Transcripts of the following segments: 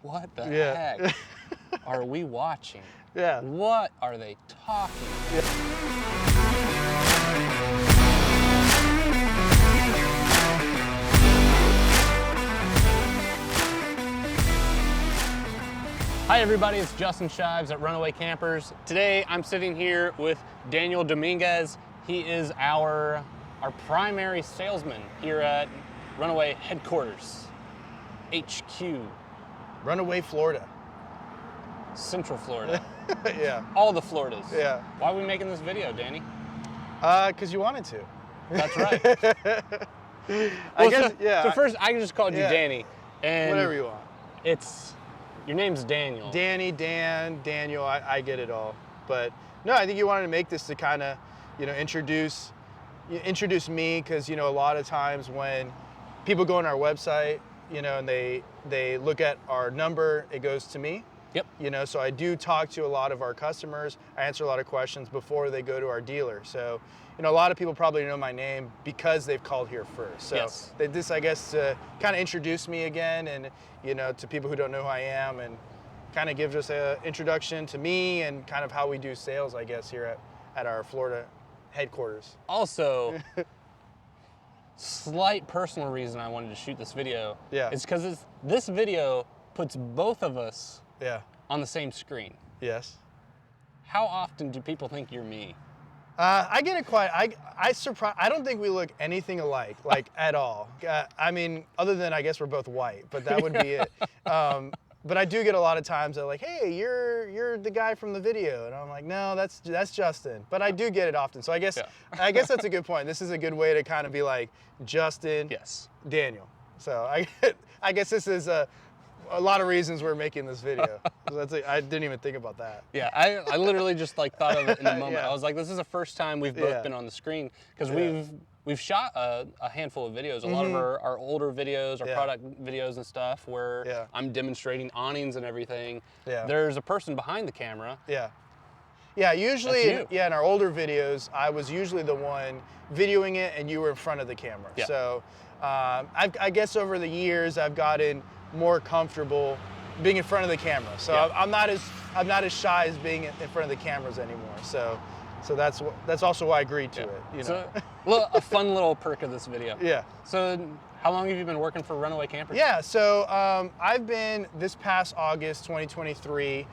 What the heck are we watching? Yeah. What are they talking about? Hi everybody, it's Justin Shives at Runaway Campers. Today I'm sitting here with Daniel Dominguez. He is our primary salesman here at Runaway headquarters, HQ. Runaway, Florida. Central Florida. Yeah. All the Floridas. Yeah. Why are we making this video, Danny? Because you wanted to. That's right. I guess, yeah. So first, I just called you Yeah. Danny. And Whatever you want. Your name's Daniel. Danny, Dan, Daniel, I get it all. But no, I think you wanted to make this to kind of, introduce me, because, a lot of times when people go on our website, and they look at our number, it goes to me. Yep. So I do talk to a lot of our customers. I answer a lot of questions before they go to our dealer. So, a lot of people probably know my name because they've called here first. So yes. This, I guess, to kind of introduce me again and, to people who don't know who I am, and kind of gives us an introduction to me and kind of how we do sales, I guess, here at our Florida headquarters. Also, slight personal reason I wanted to shoot this video is because this video puts both of us on the same screen. Yes. How often do people think you're me? I get it quite. I don't think we look anything alike, at all. I mean, other than I guess we're both white, but that would be it. But I do get a lot of times they're like, "Hey, you're the guy from the video," and I'm like, "No, that's Justin." But I do get it often, so I guess that's a good point. This is a good way to kind of be like Justin, Daniel. So I guess this is a lot of reasons we're making this video. I didn't even think about that. Yeah, I literally just thought of it in the moment. Yeah. I was like, this is the first time we've both been on the screen, because we've shot a handful of videos, a lot of our older videos, our product videos and stuff, where I'm demonstrating awnings and everything. Yeah. There's a person behind the camera. Yeah. Yeah, usually in our older videos, I was usually the one videoing it and you were in front of the camera. Yeah. So I guess over the years I've gotten more comfortable being in front of the camera. So I'm not as shy as being in front of the cameras anymore. So that's also why I agreed to it. So, a fun little perk of this video. Yeah. So how long have you been working for Runaway Campers? Yeah. So I've been, this past August 2023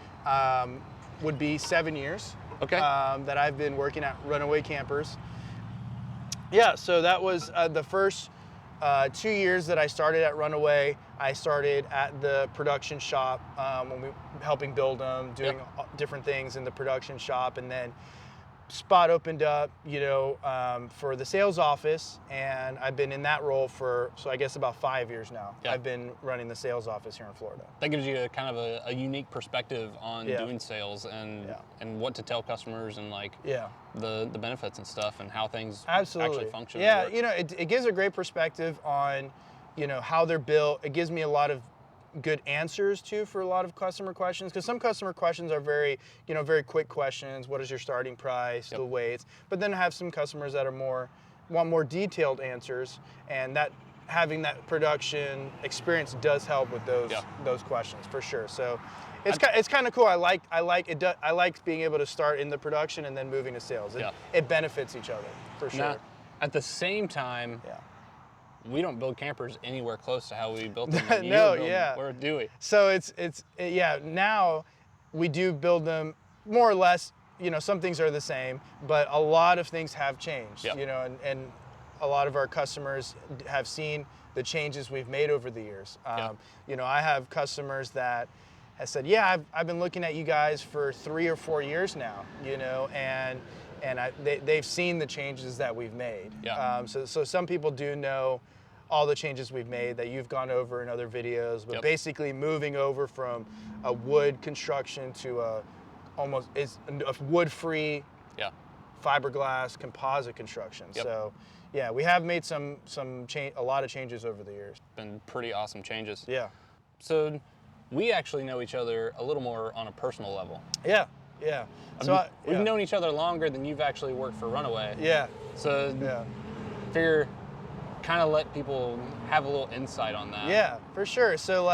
would be 7 years. Okay. That I've been working at Runaway Campers. Yeah. So that was the first 2 years that I started at Runaway. I started at the production shop when we helping build them, doing different things in the production shop, and then spot opened up, for the sales office, and I've been in that role for, so I guess about 5 years now. Yeah. I've been running the sales office here in Florida. That gives you kind of a unique perspective on doing sales and what to tell customers and the benefits and stuff and how things actually function. Yeah, it gives a great perspective on, how they're built. It gives me a lot of good answers too for a lot of customer questions, because some customer questions are very, very quick questions. What is your starting price, the weights? But then I have some customers that are want more detailed answers, and that having that production experience does help with those questions for sure. So it's kind of cool. I like being able to start in the production and then moving to sales. It benefits each other for sure. Now, at the same time, we don't build campers anywhere close to how we built them. Where do we? So now we do build them more or less, some things are the same, but a lot of things have changed, and a lot of our customers have seen the changes we've made over the years. I have customers that have said, I've been looking at you guys for 3 or 4 years now, and they've seen the changes that we've made. So some people do know all the changes we've made that you've gone over in other videos, but basically moving over from a wood construction to a wood-free fiberglass composite construction. So we have made a lot of changes over the years. Been pretty awesome changes. Yeah. So we actually know each other a little more on a personal level. Yeah. So we've known each other longer than you've actually worked for Runaway. Yeah. So figure kind of let people have a little insight on that. Yeah, for sure. So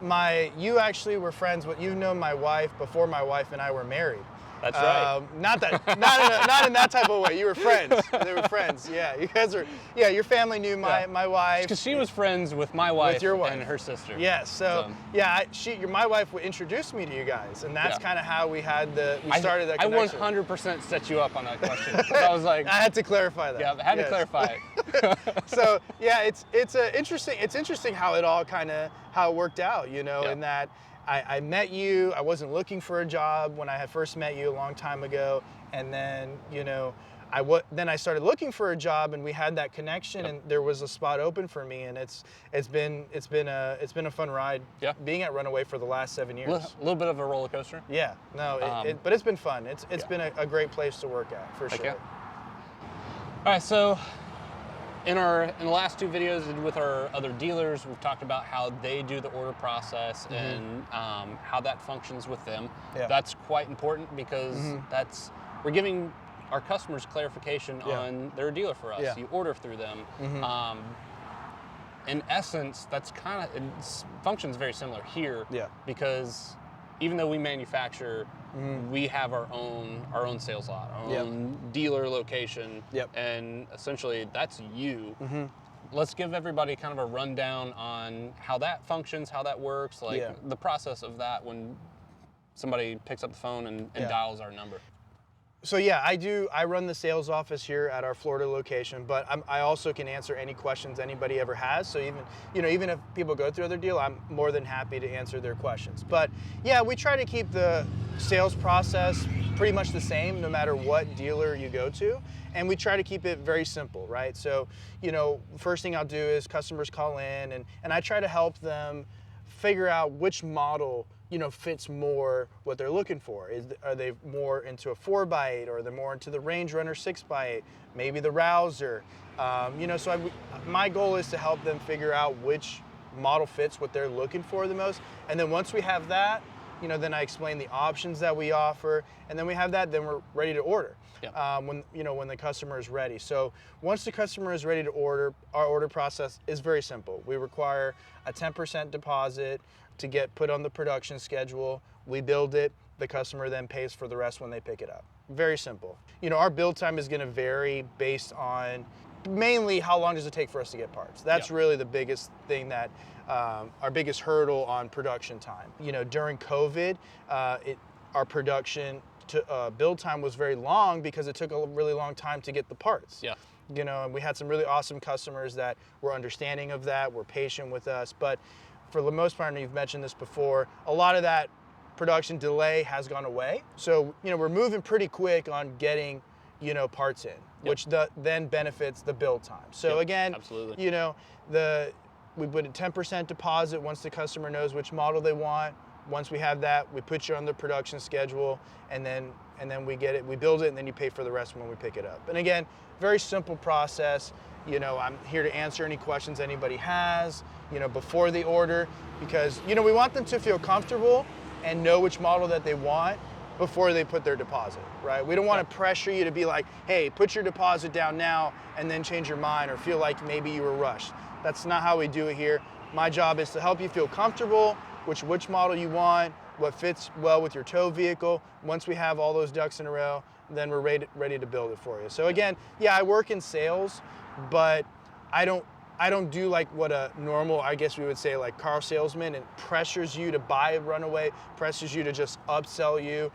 You actually were friends with, you know, my wife before my wife and I were married. That's right. Not in that type of way. You were friends. They were friends. Yeah, you guys are. Yeah, your family knew my wife. Because she was friends with my wife, with your wife and her sister. Yes. So yeah, my wife would introduce me to you guys, and that's kind of how we started that connection. I 100% set you up on that question. I was like, I had to clarify that. Yeah, I had to clarify it. So yeah, it's interesting how it all how it worked out, you know, in that. I met you. I wasn't looking for a job when I had first met you a long time ago, and then you know, then I started looking for a job, and we had that connection, and there was a spot open for me, and it's been a fun ride. Being at Runaway for the last 7 years. A little bit of a roller coaster. Yeah, no, but it's been fun. It's been a great place to work at for sure. All right, so. In the last 2 videos with our other dealers, we've talked about how they do the order process and how that functions with them. That's quite important because we're giving our customers clarification on their dealer for us. You order through them. In essence, that's it functions very similar here because even though we manufacture, we have our own sales lot, our own dealer location, and essentially that's you. Let's give everybody kind of a rundown on how that functions, how that works, like the process of that when somebody picks up the phone and dials our number. So yeah, I run the sales office here at our Florida location, but I also can answer any questions anybody ever has. So even if people go through other deal, I'm more than happy to answer their questions. But yeah, we try to keep the sales process pretty much the same no matter what dealer you go to. And we try to keep it very simple, right? So, you know, first thing I'll do is customers call in and I try to help them figure out which model fits more what they're looking for. Are they more into a 4x8 or they're more into the Range Runner 6x8, maybe the Rouser? So my goal is to help them figure out which model fits what they're looking for the most. And then once we have that, then I explain the options that we offer, and then we have that, then we're ready to order. When the customer is ready. So once the customer is ready to order, our order process is very simple. We require a 10% deposit to get put on the production schedule. We build it, the customer then pays for the rest when they pick it up. Very simple. Our build time is gonna vary based on mainly how long does it take for us to get parts. That's really the biggest thing that, our biggest hurdle on production time. During COVID, our production build time was very long because it took a really long time to get the parts. And we had some really awesome customers that were understanding of that, were patient with us, but for the most part, and you've mentioned this before, a lot of that production delay has gone away. So, we're moving pretty quick on getting, parts in, which then benefits the build time. So again, absolutely. We put a 10% deposit once the customer knows which model they want. Once we have that, we put you on the production schedule, and then we get it, we build it, and then you pay for the rest when we pick it up. And again, very simple process. I'm here to answer any questions anybody has, before the order, because, we want them to feel comfortable and know which model that they want before they put their deposit, right? We don't want to pressure you to be like, hey, put your deposit down now and then change your mind or feel like maybe you were rushed. That's not how we do it here. My job is to help you feel comfortable, which model you want, what fits well with your tow vehicle. Once we have all those ducks in a row, then we're ready to build it for you. So again, I work in sales, but I don't do like what a normal, I guess we would say, like car salesman, and pressures you to buy a Runaway, pressures you to just upsell you.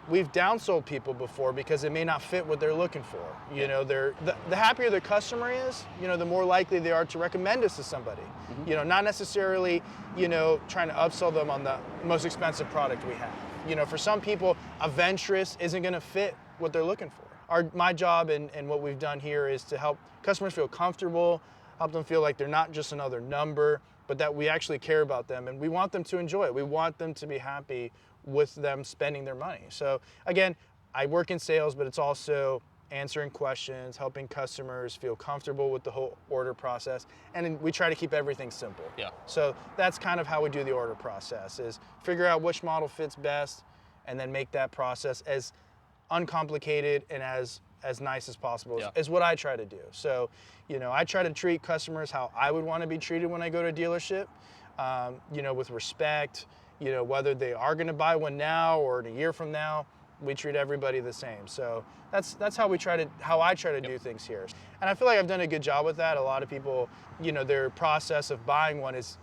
We've downsold people before because it may not fit what they're looking for. The happier the customer is, the more likely they are to recommend us to somebody. Not necessarily, trying to upsell them on the most expensive product we have. For some people, a Ventress isn't gonna fit what they're looking for. My job and what we've done here is to help customers feel comfortable, help them feel like they're not just another number, but that we actually care about them and we want them to enjoy it. We want them to be happy with them spending their money. So again, I work in sales, but it's also answering questions, helping customers feel comfortable with the whole order process, and we try to keep everything simple. So that's kind of how we do the order process, is figure out which model fits best and then make that process as uncomplicated and as nice as possible is what I try to do. So, I try to treat customers how I would want to be treated when I go to a dealership. you know, with respect, you know, whether they are going to buy one now or in a year from now, we treat everybody the same. So that's how I try to do things here. And I feel like I've done a good job with that. A lot of people, you know, their process of buying one is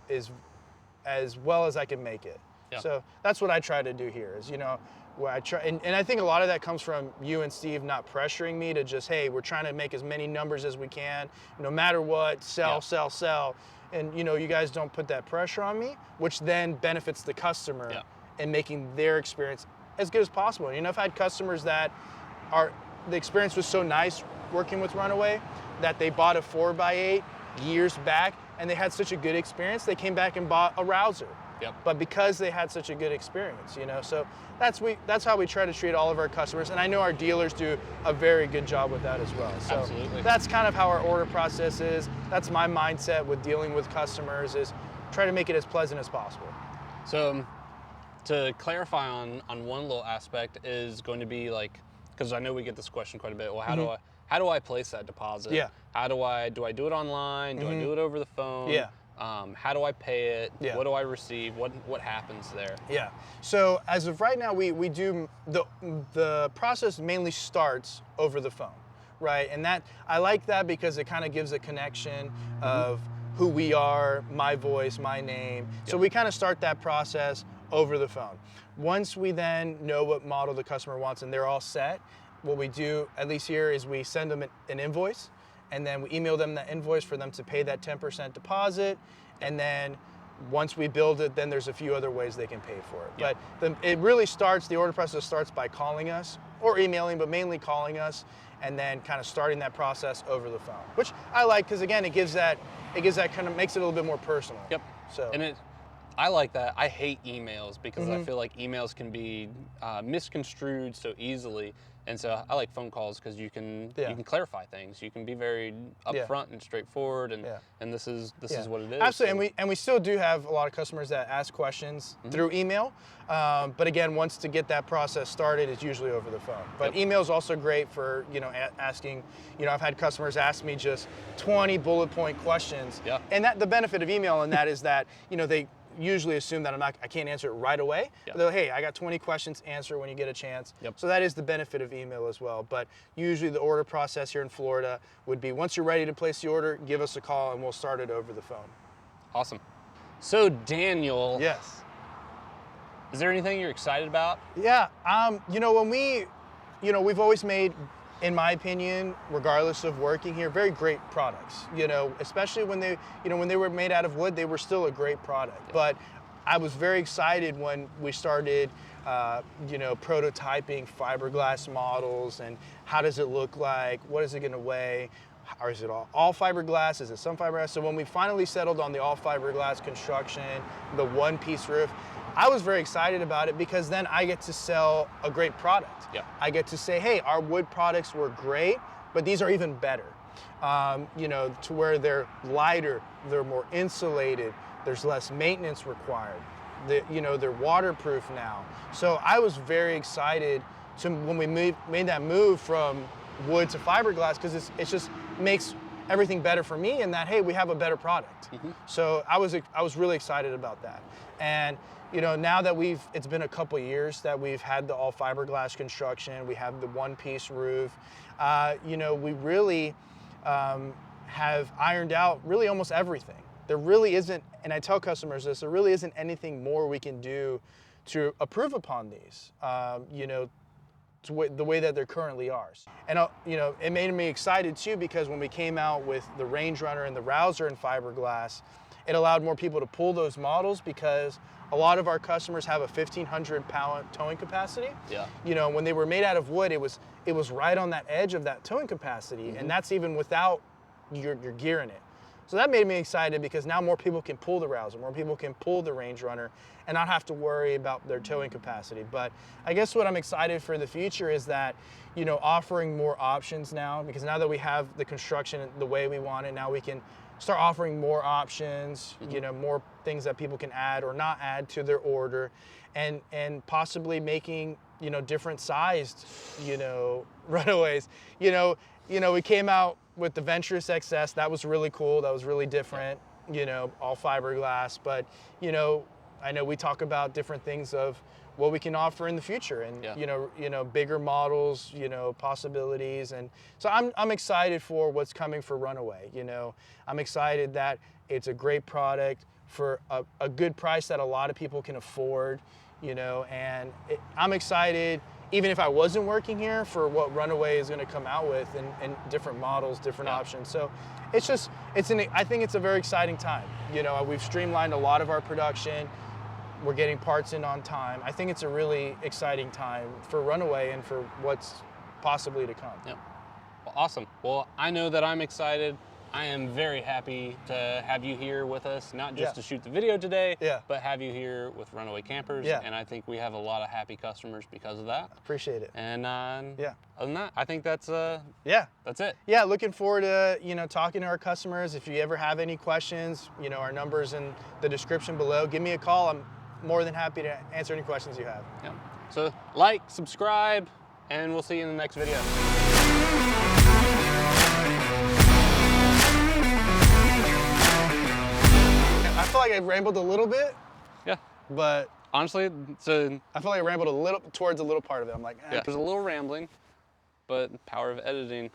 as well as I can make it. Yeah. So that's what I try to do here is, you know, where I try, and I think a lot of that comes from you and Steve not pressuring me to just, hey, we're trying to make as many numbers as we can, no matter what, sell. And, you know, you guys don't put that pressure on me, which then benefits the customer in making their experience as good as possible. You know, I've had customers that the experience was so nice working with Runaway that they bought a 4x8 years back and they had such a good experience, they came back and bought a Rouser. Yep. But because they had such a good experience, you know, so that's how we try to treat all of our customers, and I know our dealers do a very good job with that as well. So absolutely. That's kind of how our order process is. That's my mindset with dealing with customers, is try to make it as pleasant as possible. So to clarify on one little aspect is going to be like, because I know we get this question quite a bit. Well, how do I place that deposit? Yeah. Do I do it online? Do I do it over the phone? Yeah. How do I pay it? Yeah. What do I receive? What happens there? Yeah. So as of right now, we do the process mainly starts over the phone, right? And that I like that because it kind of gives a connection of who we are, my voice, my name. So we kind of start that process over the phone. Once we then know what model the customer wants and they're all set, what we do, at least here, is we send them an invoice, and then we email them that invoice for them to pay that 10% deposit. And then once we build it, then there's a few other ways they can pay for it. Yep. But it really starts, the order process starts by calling us or emailing, but mainly calling us, and then kind of starting that process over the phone, which I like because, again, it gives that kind of, makes it a little bit more personal. Yep. So. And I like that. I hate emails because I feel like emails can be misconstrued so easily. And so I like phone calls because you can clarify things. You can be very upfront and straightforward, and this is what it is. Absolutely, and we still do have a lot of customers that ask questions through email. But again, once to get that process started, it's usually over the phone. But email is also great for, you know, asking. You know, I've had customers ask me just 20 bullet point questions. Yeah. And that the benefit of email in that is that, you know, they usually assume that I can't answer it right away. Yep. They're like, hey, I got 20 questions, answer when you get a chance. Yep. So that is the benefit of email as well. But usually the order process here in Florida would be, once you're ready to place the order, give us a call and we'll start it over the phone. Awesome. So Daniel. Yes. Is there anything you're excited about? Yeah, you know, we've always made, in my opinion, regardless of working here, very great products. You know, especially when they were made out of wood, they were still a great product. Yeah. But I was very excited when we started, you know, prototyping fiberglass models and how does it look like, what is it going to weigh, or is it all fiberglass, is it some fiberglass? So when we finally settled on the all fiberglass construction, the one-piece roof, I was very excited about it because then I get to sell a great product. Yeah. I get to say, hey, our wood products were great, but these are even better. You know, to where they're lighter, they're more insulated, there's less maintenance required. You know, they're waterproof now. So I was very excited when we made that move from wood to fiberglass, because it just makes everything better for me in that, hey, we have a better product. So I was really excited about that. And you know, now that it's been a couple years that we've had the all fiberglass construction, we have the one-piece roof, you know, we really have ironed out really almost everything. There really isn't, and I tell customers this, there really isn't anything more we can do to improve upon these, you know, the way that they're currently ours. And you know, it made me excited too, because when we came out with the Range Runner and the Rouser in fiberglass, it allowed more people to pull those models, because a lot of our customers have a 1,500-pound towing capacity. Yeah. You know, when they were made out of wood, it was right on that edge of that towing capacity, and that's even without your gear in it. So that made me excited, because now more people can pull the Rouser, more people can pull the Range Runner and not have to worry about their towing capacity. But I guess what I'm excited for the future is that, you know, offering more options now, because now that we have the construction the way we want it, now we can start offering more options, you know, more things that people can add or not add to their order, and possibly making, you know, different sized, you know, Runaways. You know, we came out with the Venturous XS. That was really cool. That was really different. you know, all fiberglass. But, you know, I know we talk about different things of what we can offer in the future, and Yeah. you know, bigger models, you know, possibilities. And so I'm excited for what's coming for Runaway. You know, I'm excited that it's a great product for a good price that a lot of people can afford, you know, and I'm excited, even if I wasn't working here, for what Runaway is going to come out with, and different models, different options. So it's just, I think it's a very exciting time. You know, we've streamlined a lot of our production. We're getting parts in on time. I think it's a really exciting time for Runaway and for what's possibly to come. Yep. Well, awesome. Well, I know that I'm excited. I am very happy to have you here with us, not just to shoot the video today, but have you here with Runaway Campers. And I think we have a lot of happy customers because of that. Appreciate it. And other than that, I think that's that's it. Yeah, looking forward to, you know, talking to our customers. If you ever have any questions, you know, our number's in the description below. Give me a call. I'm more than happy to answer any questions you have. Yeah. So like, subscribe, and we'll see you in the next video. I feel like I rambled a little bit. Yeah. But honestly, I feel like I rambled a little towards a little part of it. I'm like, there's a little rambling, but power of editing.